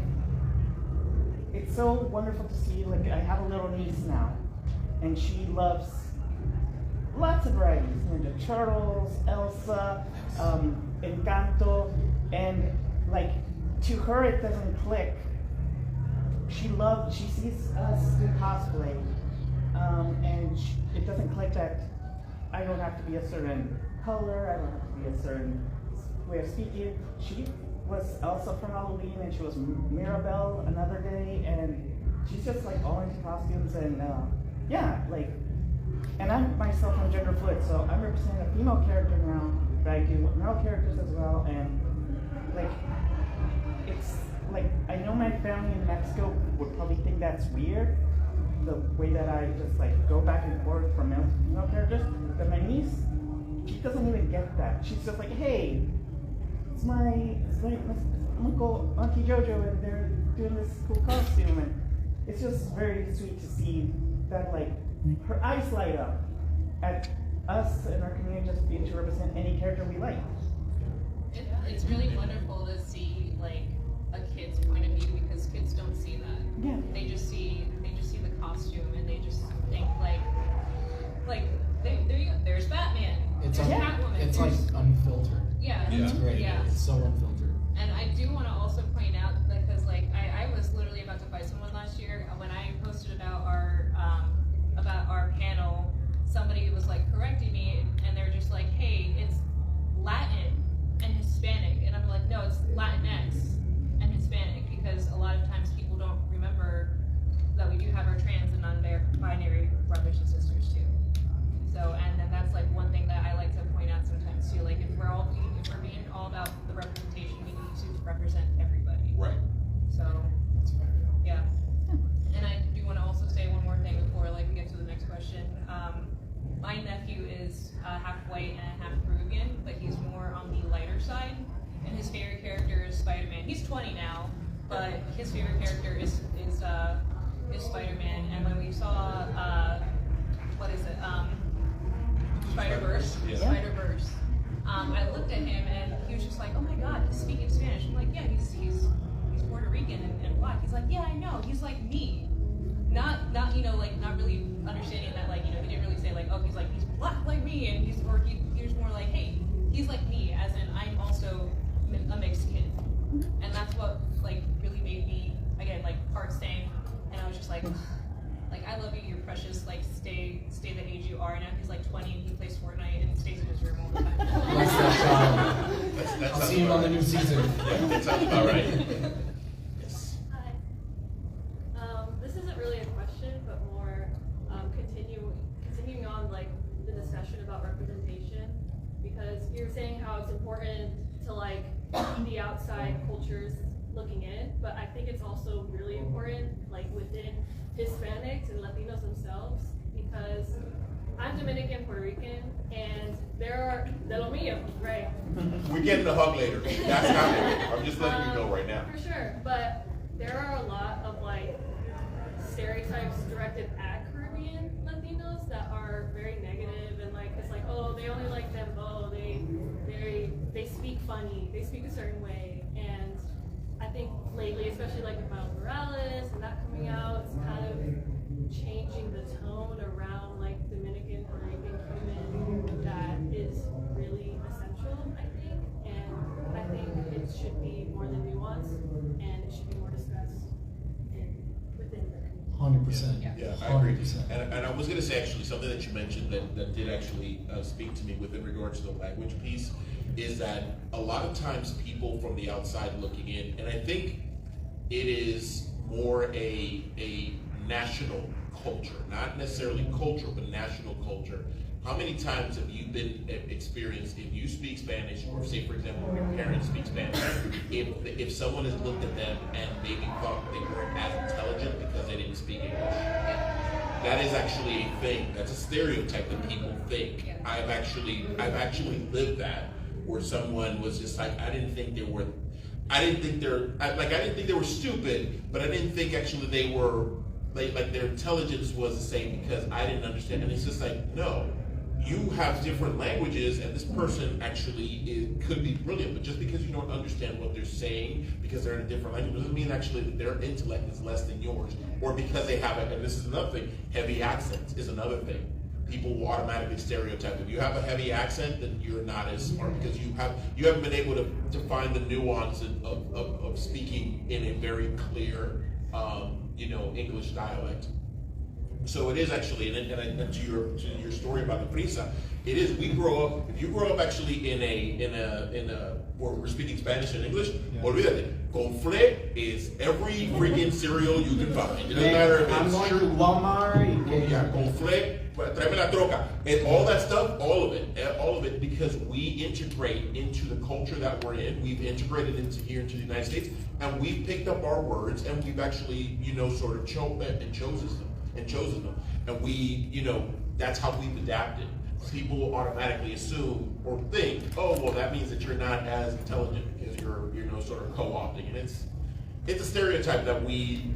it's so wonderful to see, like I have a little niece now, and she loves lots of varieties, Ninja Turtles, Elsa, Encanto, and like to her it doesn't click. She sees us do cosplay, and it doesn't click that I don't have to be a certain color, I don't have to be a certain way of speaking. She was Elsa for Halloween, and she was Mirabelle another day, and she's just like all into costumes, and yeah, like, and I'm myself, I'm gender fluid, so I'm representing a female character now, but I do male characters as well, and like, it's like, I know my family in Mexico would probably think that's weird, the way that I just like go back and forth from male to female characters, but my niece, she doesn't even get that. She's just like, hey, it's my uncle, Auntie Jojo, and they're doing this cool costume, and it's just very sweet to see that, like, her eyes light up at us and our community just being to represent any character we like. It's really wonderful to see like a kid's point of view because kids don't see that. Yeah. They just see the costume and they just think there's Batman. It's there's Catwoman. it's like unfiltered. Yeah. It's great. Yeah. It's so unfiltered. And I do want to also point out, because like I was literally about to fight someone last year when I posted about our panel. Somebody was like correcting me, and they're just like, "Hey, it's Latin and Hispanic," and I'm like, "No, it's Latinx and Hispanic," because a lot of times people don't remember that we do have our trans and non-binary brothers and sisters too. So, and then that's like one thing that I like to point out sometimes too. Like if we're being all about the representation, we need to represent everybody. Right. So, yeah. And I do want to also say one more thing before like we get to the next question. My nephew is half white and half Peruvian, but he's more on the lighter side. And his favorite character is Spider-Man. He's 20 now, but his favorite character is Spider-Man. And when we saw Spider-Verse. Yeah. Spider-Verse. I looked at him and he was just like, "Oh my God, he's speaking Spanish." I'm like, "Yeah, he's Puerto Rican and black." He's like, "Yeah, I know. He's like me." Not not really understanding that he didn't really say like, "Oh, he's black like me," and he was more like, "Hey, he's like me," as in I'm also a mixed kid, and that's what really made me again heart stank, and I was just like, I love you, you're precious, stay the age you are. Now he's 20 and he plays Fortnite and stays in his room all the time. Bless that child. I'll see him on the new season. Yeah, that sounds about right. Yes. Hi. This isn't really a question, but more continuing on the discussion about representation, because you're saying how it's important to the outside cultures looking in, but I think it's also really important within Hispanics and Latinos themselves, because I'm Dominican, Puerto Rican, and there are de lo mío, right? We're getting the hug later. That's not. I'm just letting you know right now. For sure, but there are a lot of stereotypes directed at Caribbean Latinos that are very negative, and it's oh, they only like them, oh, they speak funny, they speak a certain way, and I think lately, especially with Miles Morales and that coming out, it's kind of changing the tone around Dominican, Puerto Rican, Cuban that is really essential, I think, and I think it should be more than nuanced, and it should be more discussed within the community. 100%. Yeah, I agree. And I was going to say actually something that you mentioned that did actually speak to me within regards to the language piece is that a lot of times people from the outside looking in, and I think it is more a national culture, not necessarily culture, but national culture. How many times have you been experienced, if you speak Spanish, or say for example, your parents speak Spanish, if someone has looked at them and maybe thought they weren't as intelligent because they didn't speak English? That is actually a thing. That's a stereotype that people think. I've actually lived that, where someone was just like, I didn't think they were stupid, but I didn't think actually they were like their intelligence was the same because I didn't understand. And it's just like, no, you have different languages, and this person actually could be brilliant, but just because you don't understand what they're saying because they're in a different language doesn't mean actually that their intellect is less than yours, or because they have and this is another thing, heavy accents is another thing. People will automatically stereotype. If you have a heavy accent, then you're not as smart because you haven't been able to find the nuance of speaking in a very clear English dialect. So it is actually, and to your story about the frisa, it is. We grow up. If you grow up actually in a where we're speaking Spanish and English, olvídate. Conflé is every freaking cereal you can find. It doesn't matter if I'm going to Walmart. Yeah, conflé, tráeme la troca, and all that stuff, all of it, because we integrate into the culture that we're in. We've integrated into the United States, and we've picked up our words, and we've actually, sort of chosen them, and we, that's how we've adapted. People automatically assume or think, oh, well, that means that you're not as intelligent because you're sort of co-opting, and it's a stereotype that we,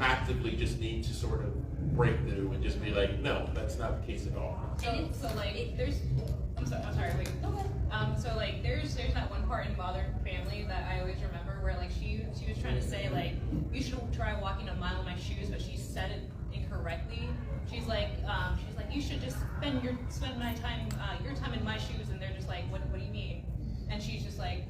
actively just need to sort of break through and just be like, no, that's not the case at all. So like, there's, I'm sorry, wait. So like, there's that one part in Modern Family that I always remember where like she was trying to say like, you should try walking a mile in my shoes, but she said it incorrectly. She's like, you should just spend my time, your time in my shoes, and they're just like, what do you mean? And she's just like,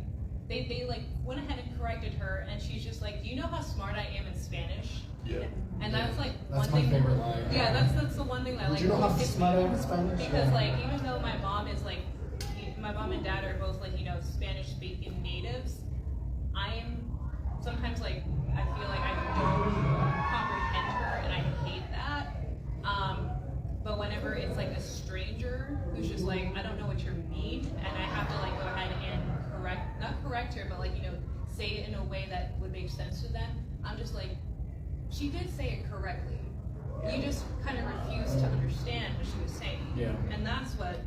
they like went ahead and corrected her, and she's just like, do you know how smart I am in Spanish? Yeah. And that's like that's one thing. My favorite line. Yeah, that's the one thing that like. Do you know how smart I am in Spanish? Because like, even though my mom is like, my mom and dad are both like, Spanish speaking natives, I am sometimes like, I feel like I don't comprehend her, and I hate that. But whenever it's like a stranger who's just like, I don't know what you mean, and I have to like go ahead and not correct her, but like, say it in a way that would make sense to them, I'm just like, she did say it correctly. You just kind of refused to understand what she was saying. Yeah. And that's what,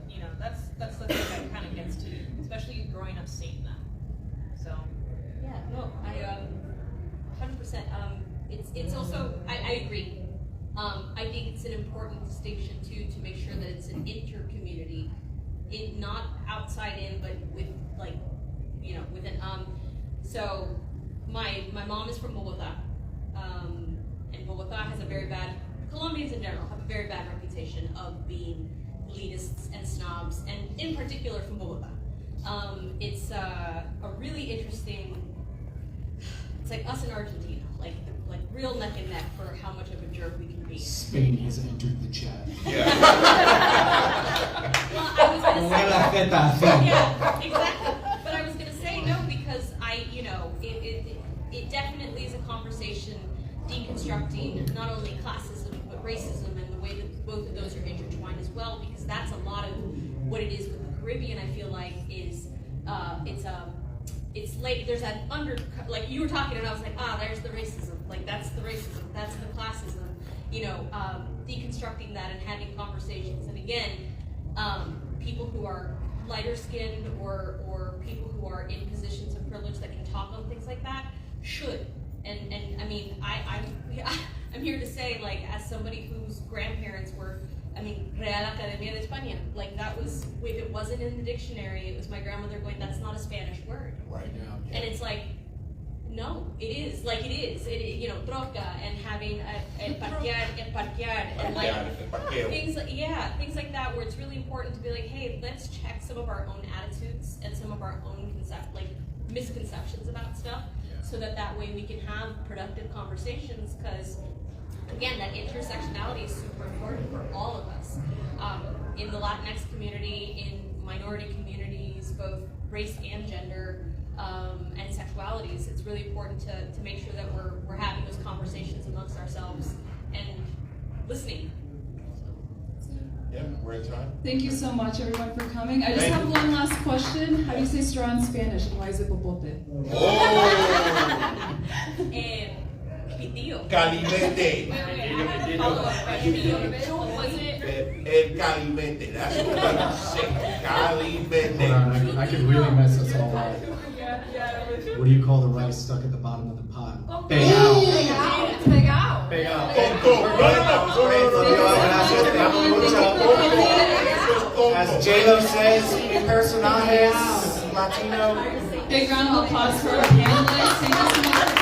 that's the thing that kind of gets to you, especially growing up seeing that. So. Yeah, no, I 100%. It's also, I agree. I think it's an important distinction too, to make sure that it's an inter-community, not outside in, but with like, within. So my mom is from Bogota, and Bogota has a very bad, Colombians in general have a very bad reputation of being elitists and snobs, and in particular from Bogota. It's a really interesting, it's like us in Argentina, like real neck and neck for how much of a jerk we can be. Spain has entered the chat. Yeah. Well, I was gonna say. Yeah, exactly. But I was gonna say no, because it definitely is a conversation deconstructing not only classism but racism, and the way that both of those are intertwined as well, because that's a lot of what it is with the Caribbean. I feel like is it's like there's that like you were talking and I was like, there's the racism, like that's the racism, that's the classism, deconstructing that and having conversations. And again, people who are lighter skinned or people who are in positions of privilege that can talk on things like that should. And I mean, I'm here to say, like, as somebody whose grandparents were, Real Academia de España, like that was, if it wasn't in the dictionary, it was my grandmother going, that's not a Spanish word. Right. Yeah. And it's like, no, it is. Like it is. Troca and having el parquear and like things like that, where it's really important to be like, hey, let's check some of our own attitudes and some of our own misconceptions about stuff, so that way we can have productive conversations, because again, that intersectionality is super important for all of us. In the Latinx community, in minority communities, both race and gender, and sexualities, it's really important to make sure that we're having those conversations amongst ourselves and listening. Yep, we're in time. Thank you so much, everyone, for coming. I just have one last question. How do you say straw in Spanish? And why is it popote? Oh! Pitillo. Calimete. I have a follow-up question. Was it? El calimete. That's what I'm saying. Calimete. Hold on, I could really mess us all up. Yeah. What do you call the rice stuck at the bottom of the pot? Oh, Pegao. Pegao. As J-Lo says, mi personajes, Latino. Big round of applause for our panelists. Thank you so much for